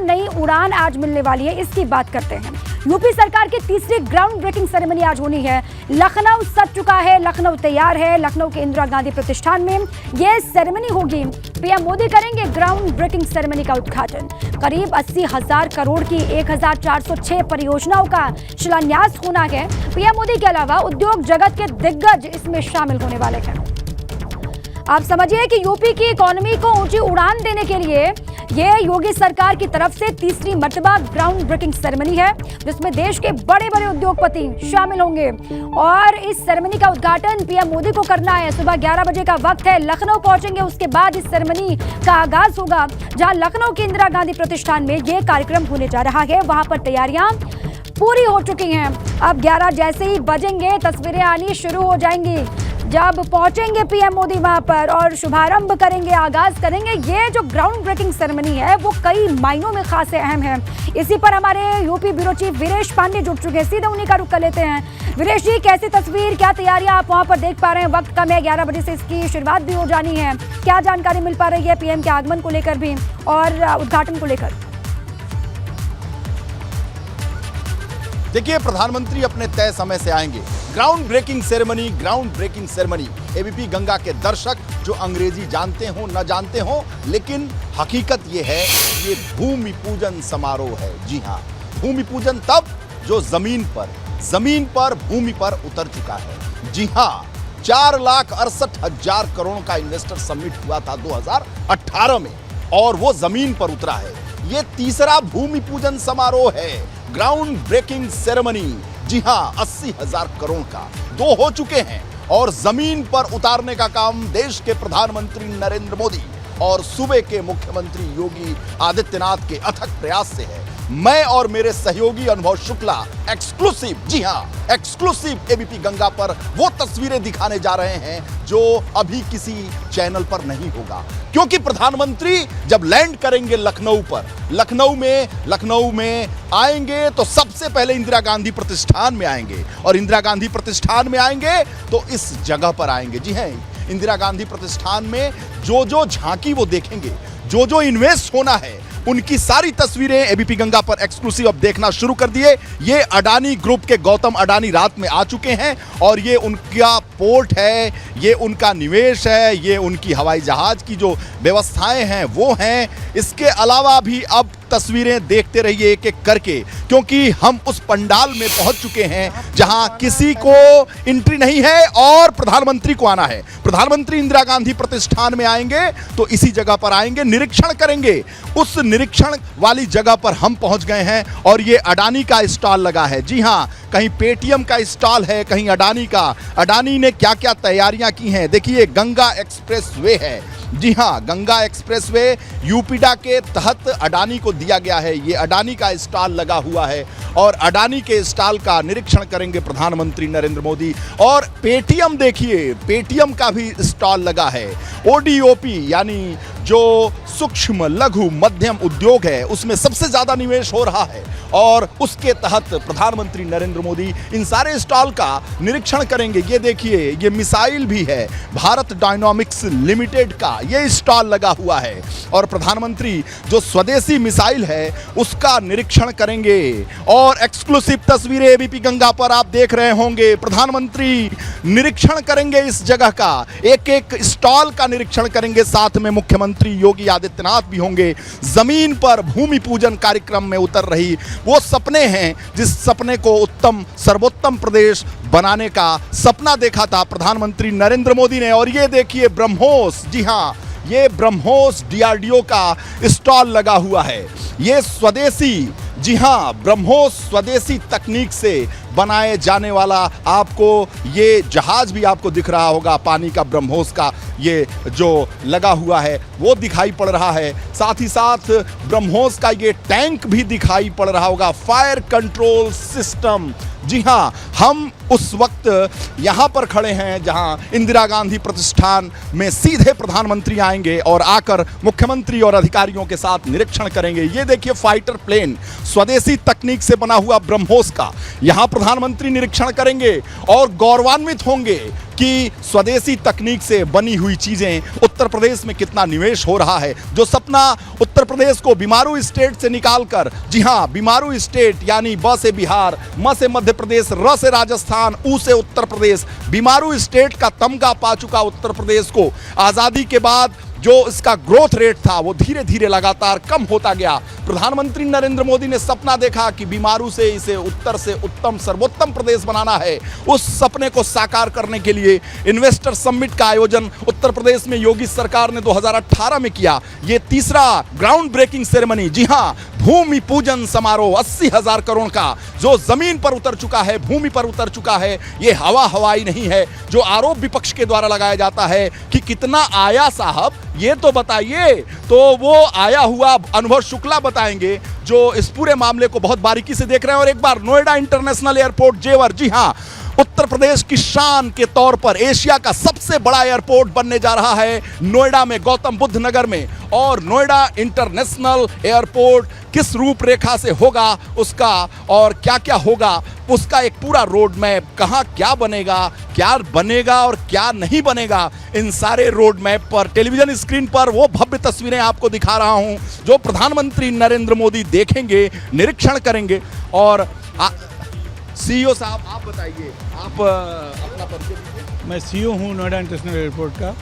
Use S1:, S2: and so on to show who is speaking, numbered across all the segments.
S1: नई उड़ान आज मिलने वाली है, इसकी बात करते हैं। यूपी सरकार की तीसरी ग्राउंड ब्रेकिंग सेरेमनी आज होनी है। लखनऊ सज चुका है, लखनऊ तैयार है। लखनऊ के इंदिरा गांधी प्रतिष्ठान में यह सेरेमनी होगी। पीएम मोदी करेंगे ग्राउंड ब्रेकिंग सेरेमनी का उद्घाटन। करीब 80,000 करोड़ की 1,406 परियोजनाओं का शिलान्यास होना है। पीएम मोदी के अलावा उद्योग जगत के दिग्गज इसमें शामिल होने वाले हैं। आप समझिए कि यूपी की इकोनॉमी को ऊंची उड़ान देने के लिए ये योगी सरकार की तरफ से तीसरी मर्तबा ग्राउंड ब्रेकिंग सेरेमनी है, जिसमें देश के बड़े बड़े उद्योगपति शामिल होंगे। और इस सेरेमनी का उद्घाटन पीएम मोदी को करना है। सुबह 11 बजे का वक्त है, लखनऊ पहुंचेंगे। उसके बाद इस सेरेमनी का आगाज होगा, जहां लखनऊ के इंदिरा गांधी प्रतिष्ठान में ये कार्यक्रम होने जा रहा है। वहां पर तैयारियां पूरी हो चुकी हैं। अब 11 जैसे ही बजेंगे तस्वीरें आनी शुरू हो जाएंगी। जब पहुंचेंगे पीएम मोदी वहां पर और शुभारंभ करेंगे, आगाज करेंगे। ये जो ग्राउंड ब्रेकिंग सेरेमनी है वो कई मायनों में खास अहम है। इसी पर हमारे UP bureau chief Viresh Pandey जुड़ चुके हैं। सीधे उन्हीं का रुख कर लेते हैं। वीरेश जी, कैसी तस्वीर, क्या तैयारियां आप वहां पर देख पा रहे हैं? वक्त कम है, 11 बजे से इसकी शुरुआत भी हो जानी है। क्या जानकारी मिल पा रही है पीएम के आगमन को लेकर भी और उद्घाटन को लेकर?
S2: देखिए, प्रधानमंत्री अपने तय समय से आएंगे। Ground breaking ceremony ABP Ganga के दर्शक जो अंग्रेजी जानते हो न जानते हो, लेकिन हकीकत ये है, ये भूमि पूजन समारोह है। जी हाँ, भूमि पूजन तब जो जमीन पर भूमि पर उतर चुका है। जी हाँ, 4,68,000 करोड़ का इन्वेस्टर समिट हुआ था 2018 में और वो जमीन पर उतरा है। ये तीसरा भूमि पूजन समारोह है, ग्राउंड ब्रेकिंग सेरेमनी। जी हाँ, 80,000 करोड़ का 2 हो चुके हैं और जमीन पर उतारने का काम देश के प्रधानमंत्री नरेंद्र मोदी और सूबे के मुख्यमंत्री योगी आदित्यनाथ के अथक प्रयास से है। मैं और मेरे सहयोगी अनुभव शुक्ला एक्सक्लूसिव, जी हाँ, एक्सक्लूसिव एबीपी गंगा पर वो तस्वीरें दिखाने जा रहे हैं जो अभी किसी चैनल पर नहीं होगा। क्योंकि प्रधानमंत्री जब लैंड करेंगे लखनऊ में आएंगे तो सबसे पहले इंदिरा गांधी प्रतिष्ठान में आएंगे और इंदिरा गांधी प्रतिष्ठान में आएंगे तो इस जगह पर आएंगे। जी हाँ, इंदिरा गांधी प्रतिष्ठान में जो झांकी वो देखेंगे, जो इन्वेस्ट होना है, उनकी सारी तस्वीरें एबीपी गंगा पर एक्सक्लूसिव अब देखना शुरू कर दिए। ये अडानी ग्रुप के गौतम अडानी रात में आ चुके हैं और ये उनका पोर्ट है, ये उनका निवेश है, ये उनकी हवाई जहाज की जो व्यवस्थाएं हैं वो हैं। इसके अलावा भी अब तस्वीरें देखते रहिए एक एक करके, क्योंकि हम उस पंडाल में पहुंच चुके हैं जहां किसी को एंट्री नहीं है और प्रधानमंत्री को आना है। प्रधानमंत्री इंदिरा गांधी प्रतिष्ठान में आएंगे तो इसी जगह पर आएंगे, निरीक्षण करेंगे। उस निरीक्षण वाली जगह पर हम पहुंच गए हैं और ये अडानी का स्टॉल लगा है। जी हां, कहीं पेटीएम का स्टॉल है, कहीं अडानी का। अडानी ने क्या क्या तैयारियां की हैं देखिए। गंगा एक्सप्रेस वे है। जी हाँ, गंगा एक्सप्रेसवे यूपीडा के तहत अडानी को दिया गया है। ये अडानी का स्टॉल लगा हुआ है और अडानी के स्टॉल का निरीक्षण करेंगे प्रधानमंत्री नरेंद्र मोदी। और पेटीएम देखिए, पेटीएम का भी स्टॉल लगा है। ओडीओपी यानी जो सूक्ष्म लघु मध्यम उद्योग है उसमें सबसे ज्यादा निवेश हो रहा है और उसके तहत प्रधानमंत्री नरेंद्र मोदी इन सारे स्टॉल का निरीक्षण करेंगे। ये देखिए, ये मिसाइल भी है, भारत डायनामिक्स लिमिटेड का ये स्टॉल लगा हुआ है और प्रधानमंत्री जो स्वदेशी मिसाइल है उसका निरीक्षण करेंगे। और एक्सक्लूसिव तस्वीरें एबीपी गंगा पर आप देख रहे होंगे। प्रधानमंत्री निरीक्षण करेंगे इस जगह का, एक एक स्टॉल का निरीक्षण करेंगे। साथ में मुख्यमंत्री योगी आदित्यनाथ भी होंगे। जमीन पर भूमि पूजन कार्यक्रम में उतर रही वो सपने हैं जिस सपने को सर्वोत्तम प्रदेश बनाने का सपना देखा था प्रधानमंत्री नरेंद्र मोदी ने। और ये देखिए ब्रह्मोस, जी हाँ, ये ब्रह्मोस डीआरडीओ का स्टॉल लगा हुआ है। ये स्वदेशी, जी हाँ, ब्रह्मोस स्वदेशी तकनीक से बनाए जाने वाला आपको ये जहाज भी आपको दिख रहा होगा, पानी का ब्रह्मोस का ये जो लगा हुआ है वो दिखाई पड़ रहा है। साथ ही साथ ब्रह्मोस का ये टैंक भी दिखाई पड़ रहा होगा, फायर कंट्रोल सिस्टम। जी हाँ, हम उस वक्त यहाँ पर खड़े हैं जहाँ इंदिरा गांधी प्रतिष्ठान में सीधे प्रधानमंत्री आएंगे और आकर मुख्यमंत्री और अधिकारियों के साथ निरीक्षण करेंगे। ये देखिए फाइटर प्लेन स्वदेशी तकनीक से बना हुआ ब्रह्मोस का यहाँ प्रधानमंत्री निरीक्षण करेंगे और गौरवान्वित होंगे कि स्वदेशी तकनीक से बनी हुई चीजें उत्तर प्रदेश में कितना निवेश हो रहा है। जो सपना उत्तर प्रदेश प्रदेश को बीमारू स्टेट से निकालकर, जी हां, बीमारू स्टेट यानी ब से बिहार, म से मध्य प्रदेश, र से राजस्थान, उ से उत्तर प्रदेश, बीमारू स्टेट का तमगा पा चुका उत्तर प्रदेश को आजादी के बाद जो इसका ग्रोथ रेट था वो धीरे धीरे लगातार कम होता गया। प्रधानमंत्री नरेंद्र मोदी ने सपना देखा कि बीमारू से इसे उत्तर से उत्तम सर्वोत्तम प्रदेश बनाना है। उस सपने को साकार करने के लिए इन्वेस्टर समिट का आयोजन उत्तर प्रदेश में योगी सरकार ने 2018 में किया। ये तीसरा ग्राउंड ब्रेकिंग सेरेमनी, जी हां, भूमि पूजन समारोह 80,000 करोड़ का जो जमीन पर उतर चुका है, भूमि पर उतर चुका है। ये हवाई नहीं है जो आरोप विपक्ष के द्वारा लगाया जाता है कि कितना आया साहब, ये तो बताइए। तो वो आया हुआ अनुभव शुक्ला बताएंगे जो इस पूरे मामले को बहुत बारीकी से देख रहे हैं। और एक बार नोएडा इंटरनेशनल एयरपोर्ट जेवर, जी हां, उत्तर प्रदेश की शान के तौर पर एशिया का सबसे बड़ा एयरपोर्ट बनने जा रहा है नोएडा में, गौतम बुद्ध नगर में। और नोएडा इंटरनेशनल एयरपोर्ट किस रूपरेखा से होगा उसका और क्या क्या होगा उसका एक पूरा रोड मैप, कहाँ क्या बनेगा और क्या नहीं बनेगा, इन सारे रोड मैप पर टेलीविजन स्क्रीन पर वो भव्य तस्वीरें आपको दिखा रहा हूं जो प्रधानमंत्री नरेंद्र मोदी देखेंगे, निरीक्षण करेंगे। और सीईओ साहब, आप बताइए, आप अपना परिचय दीजिए।
S3: मैं सीईओ हूँ नोएडा इंटरनेशनल एयरपोर्ट का।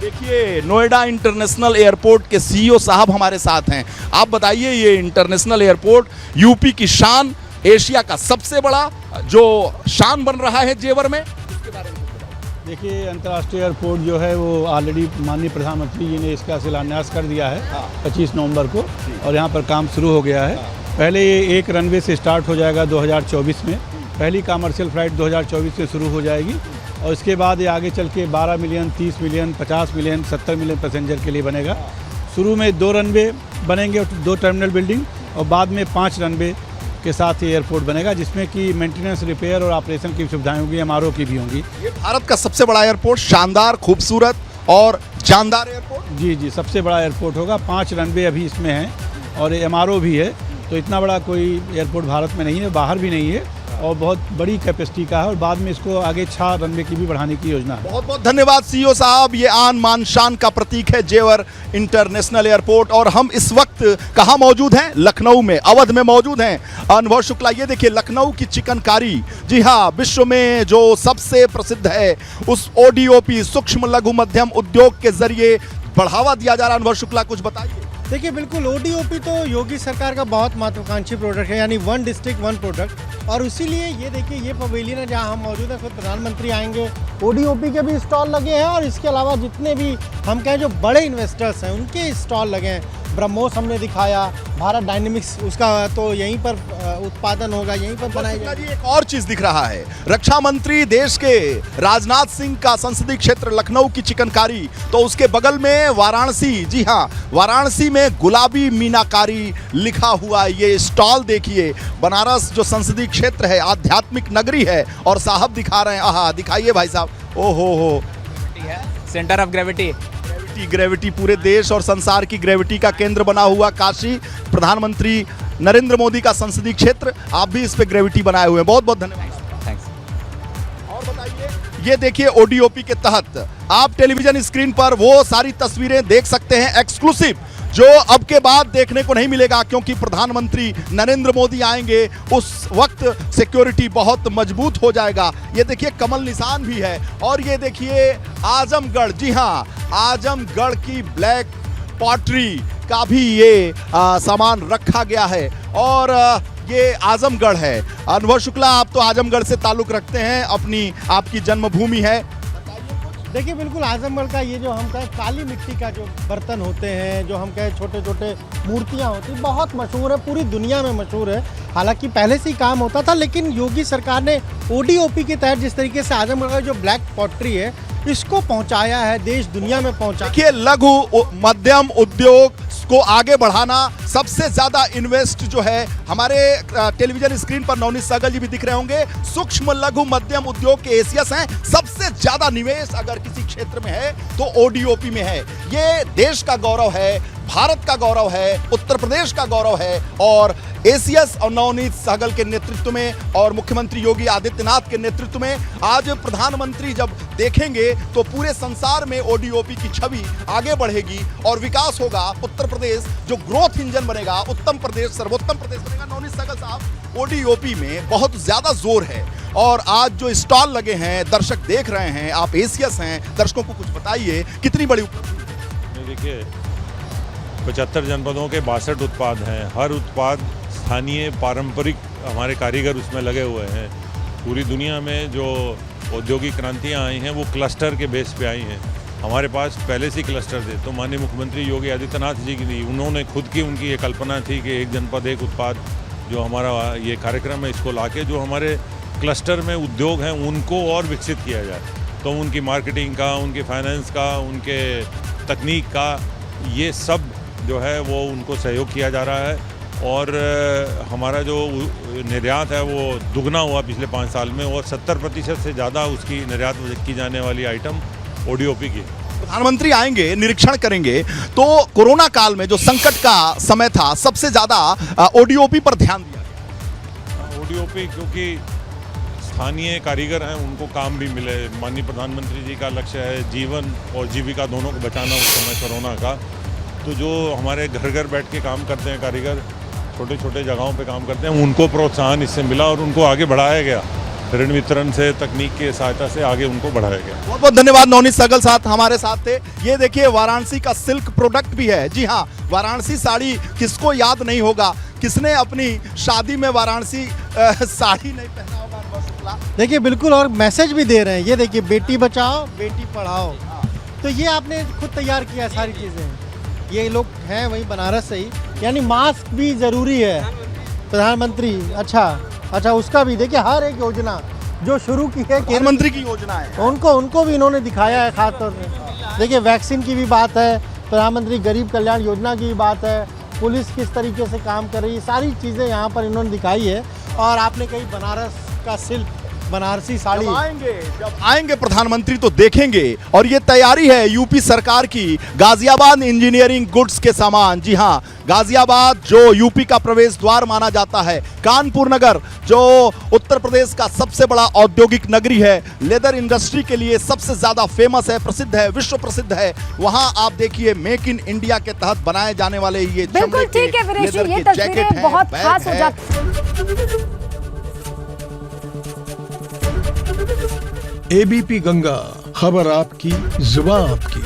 S2: देखिए, नोएडा इंटरनेशनल एयरपोर्ट के सीईओ साहब हमारे साथ हैं। आप बताइए, ये इंटरनेशनल एयरपोर्ट यूपी की शान, एशिया का सबसे बड़ा जो शान बन रहा है जेवर में, इसके बारे में बताइए।
S3: देखिए, अंतर्राष्ट्रीय एयरपोर्ट जो है वो ऑलरेडी माननीय प्रधानमंत्री जी ने इसका शिलान्यास कर दिया है 25 नवंबर को, और यहाँ पर काम शुरू हो गया है। पहले ये एक रनवे से स्टार्ट हो जाएगा 2024 में, पहली कमर्शियल फ्लाइट 2024 से शुरू हो जाएगी, और इसके बाद ये आगे चल के 12 million, 30 million, 50 million, 70 million passenger के लिए बनेगा। शुरू में 2 रनवे बनेंगे, 2 टर्मिनल बिल्डिंग, और बाद में 5 रनवे के साथ ये एयरपोर्ट बनेगा, जिसमें कि मेंटेनेंस, रिपेयर और ऑपरेशन की सुविधाएं होंगी, एमआरओ की भी होंगी।
S2: ये भारत का सबसे बड़ा एयरपोर्ट, शानदार, खूबसूरत और जानदार एयरपोर्ट।
S3: जी, सबसे बड़ा एयरपोर्ट होगा। 5 रनवे अभी इसमें हैं और एमआरओ भी है, तो इतना बड़ा कोई एयरपोर्ट भारत में नहीं है, बाहर भी नहीं है, और बहुत बड़ी कैपेसिटी का है, और बाद में इसको आगे 6 रनवे की भी बढ़ाने की योजना है।
S2: बहुत बहुत धन्यवाद सीईओ साहब। ये आन मान शान का प्रतीक है जेवर इंटरनेशनल एयरपोर्ट। और हम इस वक्त कहाँ मौजूद हैं? लखनऊ में, अवध में मौजूद हैं। अनुभव शुक्ला, ये देखिए लखनऊ की चिकनकारी, जी हाँ, विश्व में जो सबसे प्रसिद्ध है, उस ओडीओपी सूक्ष्म लघु मध्यम उद्योग के जरिए बढ़ावा दिया जा रहा है। अनुभव शुक्ला, कुछ बताइए।
S4: देखिए, बिल्कुल ओडीओपी तो योगी सरकार का बहुत महत्वाकांक्षी प्रोडक्ट है, यानी 1 डिस्ट्रिक्ट 1 प्रोडक्ट। और इसीलिए ये देखिए, ये पवेलियन है जहाँ हम मौजूद हैं, खुद प्रधानमंत्री आएंगे, ओडीओपी के भी स्टॉल लगे हैं, और इसके अलावा जितने भी हम कहें जो बड़े इन्वेस्टर्स हैं उनके स्टॉल लगे हैं। ब्रह्मोस हमने दिखाया, भारत डायनेमिक्स, उसका तो यहीं पर उत्पादन होगा, यहीं पर बनाया जाएगा।
S2: एक और चीज दिख रहा है, रक्षा मंत्री देश के राजनाथ सिंह का संसदीय क्षेत्र लखनऊ की चिकनकारी, तो उसके बगल में वाराणसी, जी हाँ, वाराणसी में गुलाबी मीनाकारी लिखा हुआ ये स्टॉल देखिए। बनारस जो संसदीय क्षेत्र है, आध्यात्मिक नगरी है, और साहब दिखा रहे हैं, आहा, दिखाइए भाई साहब। ओहो हो,
S5: सेंटर ऑफ ग्रेविटी,
S2: ग्रेविटी पूरे देश और संसार की ग्रेविटी का केंद्र बना हुआ काशी, प्रधानमंत्री नरेंद्र मोदी का संसदीय क्षेत्र, आप भी इस पे ग्रेविटी बनाए हुए हैं। बहुत बहुत धन्यवाद।
S5: थैंक्स।
S2: और बताइए, ये देखिए ओडीओपी के तहत आप टेलीविजन स्क्रीन पर वो सारी तस्वीरें देख सकते हैं एक्सक्लूसिव, जो अब के बाद देखने को नहीं मिलेगा, क्योंकि प्रधानमंत्री नरेंद्र मोदी आएंगे उस वक्त सिक्योरिटी बहुत मजबूत हो जाएगा। ये देखिए कमल निशान भी है, और ये देखिए आजमगढ़, जी हाँ, आजमगढ़ की ब्लैक पॉटरी का भी ये सामान रखा गया है, और ये आजमगढ़ है। अनुभव शुक्ला, आप तो आजमगढ़ से ताल्लुक रखते हैं, अपनी आपकी जन्मभूमि है।
S4: देखिए, बिल्कुल आजमगढ़ का ये जो हम कहें काली मिट्टी का जो बर्तन होते हैं, जो हम कहें छोटे छोटे मूर्तियां होती, बहुत मशहूर है, पूरी दुनिया में मशहूर है। हालांकि पहले से ही काम होता था, लेकिन योगी सरकार ने ओडीओपी के तहत जिस तरीके से आजमगढ़ का जो ब्लैक पॉटरी है इसको पहुंचाया है, देश दुनिया में पहुंचा।
S2: देखिए, लघु मध्यम उद्योग को आगे बढ़ाना, सबसे ज्यादा इन्वेस्ट जो है हमारे टेलीविजन स्क्रीन पर नवनीत सहगल जी भी दिख रहे होंगे, सूक्ष्म लघु मध्यम उद्योग के एशियस हैं। सबसे ज्यादा निवेश अगर किसी क्षेत्र में है तो ओडीओपी में है। ये देश का गौरव है, भारत का गौरव है, उत्तर प्रदेश का गौरव है, और एसीएस और नवनीत सहगल के नेतृत्व में और मुख्यमंत्री योगी आदित्यनाथ के नेतृत्व में आज प्रधानमंत्री जब देखेंगे तो पूरे संसार में ओडीओपी की छवि आगे बढ़ेगी और विकास होगा। उत्तर प्रदेश जो ग्रोथ इंजन बनेगा, उत्तम प्रदेश, सर्वोत्तम प्रदेश बनेगा। नवनीत सहगल साहब, ओडीओपी में बहुत ज्यादा जोर है और आज जो स्टॉल लगे हैं, दर्शक देख रहे हैं, आप एशियस हैं, दर्शकों को कुछ बताइए कितनी बड़ी उपलब्धि।
S6: देखिए 75 जनपदों के 62 उत्पाद हैं। हर उत्पाद स्थानीय पारंपरिक, हमारे कारीगर उसमें लगे हुए हैं। पूरी दुनिया में जो औद्योगिक क्रांतियां आई हैं वो क्लस्टर के बेस पे आई हैं। हमारे पास पहले से क्लस्टर थे, तो माननीय मुख्यमंत्री योगी आदित्यनाथ जी की थी, उन्होंने खुद की उनकी ये कल्पना थी कि एक जनपद एक उत्पाद, जो हमारा ये कार्यक्रम है, इसको लाके जो हमारे क्लस्टर में उद्योग हैं उनको और विकसित किया जाए। तो उनकी मार्केटिंग का, उनके फाइनेंस का, उनके तकनीक का, ये सब जो है वो उनको सहयोग किया जा रहा है। और हमारा जो निर्यात है वो दुगना हुआ पिछले 5 साल में, और 70% से ज़्यादा उसकी निर्यात की जाने वाली आइटम ओडीओपी की।
S2: प्रधानमंत्री आएंगे, निरीक्षण करेंगे, तो कोरोना काल में जो संकट का समय था, सबसे ज्यादा ओडीओपी पर ध्यान दिया गया।
S6: ओडीओपी क्योंकि स्थानीय कारीगर हैं, उनको काम भी मिले। माननीय प्रधानमंत्री जी का लक्ष्य है जीवन और जीविका दोनों को बचाना उस समय कोरोना का। तो जो हमारे घर घर बैठ के काम करते हैं कारीगर, छोटे छोटे जगहों पे काम करते हैं, उनको प्रोत्साहन इससे मिला और उनको आगे बढ़ाया गया। ऋण वितरण से, तकनीक की सहायता से आगे उनको बढ़ाया गया।
S2: बहुत बहुत धन्यवाद। नवनीत सहगल साहब हमारे साथ थे। ये देखिए वाराणसी का सिल्क प्रोडक्ट भी है। जी हाँ, वाराणसी साड़ी किसको याद नहीं होगा, किसने अपनी शादी में वाराणसी साड़ी नहीं पहना होगा। अनुभव शुक्ला,
S4: देखिए बिल्कुल, और मैसेज भी दे रहे हैं। ये देखिए, बेटी बचाओ बेटी पढ़ाओ, तो ये आपने खुद तैयार किया सारी चीज़ें। ये लोग हैं वहीं बनारस से ही, यानी मास्क भी ज़रूरी है। प्रधानमंत्री, अच्छा उसका भी देखिए, हर एक योजना जो शुरू की है
S2: प्रधानमंत्री की योजना है,
S4: उनको भी इन्होंने दिखाया है खास तौर पे। देखिए वैक्सीन की भी बात है, प्रधानमंत्री गरीब कल्याण योजना की भी बात है, पुलिस किस तरीके से काम कर रही है, सारी चीज़ें यहाँ पर इन्होंने दिखाई है। और आपने कही बनारस का सिल्क, बनारसी साड़ी,
S2: जब आएंगे प्रधानमंत्री तो देखेंगे। और ये तैयारी है यूपी सरकार की गाजियाबाद इंजीनियरिंग गुड्स के सामान। जी हाँ, गाजियाबाद जो यूपी का प्रवेश द्वार माना जाता है, कानपुर नगर जो उत्तर प्रदेश का सबसे बड़ा औद्योगिक नगरी है, लेदर इंडस्ट्री के लिए सबसे ज्यादा फेमस है, प्रसिद्ध है, विश्व प्रसिद्ध है। वहां आप देखिए मेक इन इंडिया के तहत बनाए जाने वाले ये
S1: बिल्कुल ठीक है वीरेश जी, ये तस्वीरें बहुत खास हो जाती।
S7: एबीपी गंगा, खबर आपकी, जुबान आपकी।